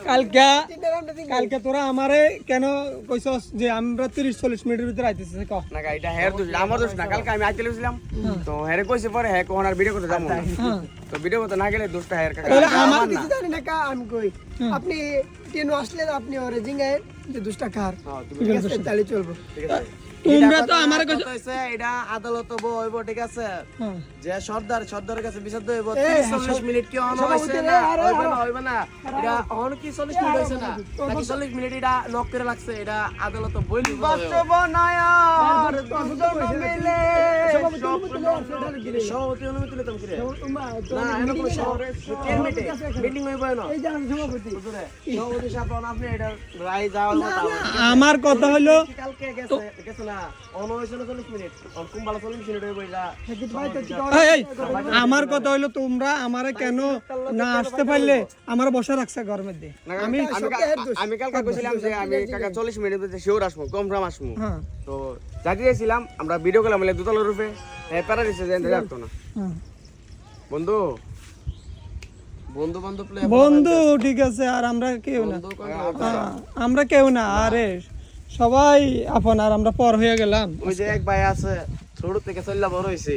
কালকে কালকে তোরা আমারে কেন কইছস যে আমরা 30-40 মিনিটের ভিতরে আইতেছি ক না এটা হেয়ার দোষ আমার দোষ না কালকে আমি আইতে লইছিলাম তো হেয়ারে কইছে পরে হ্যাঁ কোন আর ভিডিও করতে যাবো না তো ভিডিও করতে না গেলে দোষটা হেয়ার কাকা তাহলে আমার কিছু জানি না কা আমি কই আপনি ট্রেন আসলে আপনি ওরে জিঙ্গায় যে দুষ্টা কার ঠিক আছে তাহলে চলবো ঠিক আছে তোমরা তো আমারে কইছো কইছে এটা আদালত হইব ঠিক আছে যে সর্দারের কাছে বিচার হইব 40 মিনিট কি অন হইছে না হইবে না এটা অন কি 40 মিনিট হইছে না নাকি 40 মিনিট এটা নক করে লাগছে এটা আদালত বইলি বাস্তব নায়ার দুজন মিলে সভাপতি অনুমতি দিলে তুমি কি রে না এনে কোন সভাপতি মিটিং হইব না এই যে আমি সভাপতি সভাপতি সাহেব আপনি এটা রায় যাওয়ার কথা আমার কথা হলো কালকে গেছে না অন হইছে না 40 মিনিট অন কুম্বালা 40 মিনিট হইব এটা এই আমার কথা হলো তোমরা আমারে কেন না আসতে পারলে আমার বসা রাখছে ঘরের মধ্যে আমি কালকে কইছিলাম যে আমি কাকা 40 মিনিটের ভিতরে শিওর আসবো কনফার্ম আসবো হ্যাঁ তো যাইতে যাইছিলাম আমরা ভিডিও করলাম মানে দুতলার রূপে প্যারা দিছে যে দেখতো না বন্ধু বন্ধু বান্ধব বন্ধু ঠিক আছে আর আমরা কেউ না আমরা কেউ না আরে সবাই আপন আর আমরা পর হয়ে গেলাম ওই যে এক ভাই আছে ছোট থেকে চল্লা বড় হইছে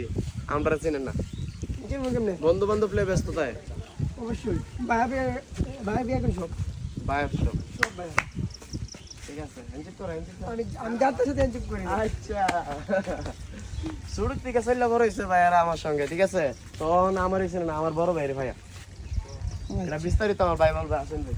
আমরা চিনেন না বন্ধু বান্ধব প্লে ব্যস্ত তাই অবশ্যই ভাই বিয়া করে সব ভাই আসছো সব ভাই ঠিক আছে হ্যান্ডশেক করো আমি যাত্রা সাথে এনজয় করি আচ্ছা ছোট থেকে চল্লা বড় হইছে ভাইয়ারা আমার সঙ্গে ঠিক আছে তখন আমার হইছে না আমার বড় ভাই রে ভাইয়া এটা বিস্তারিত আমার ভাই বলবে আসেন ভাই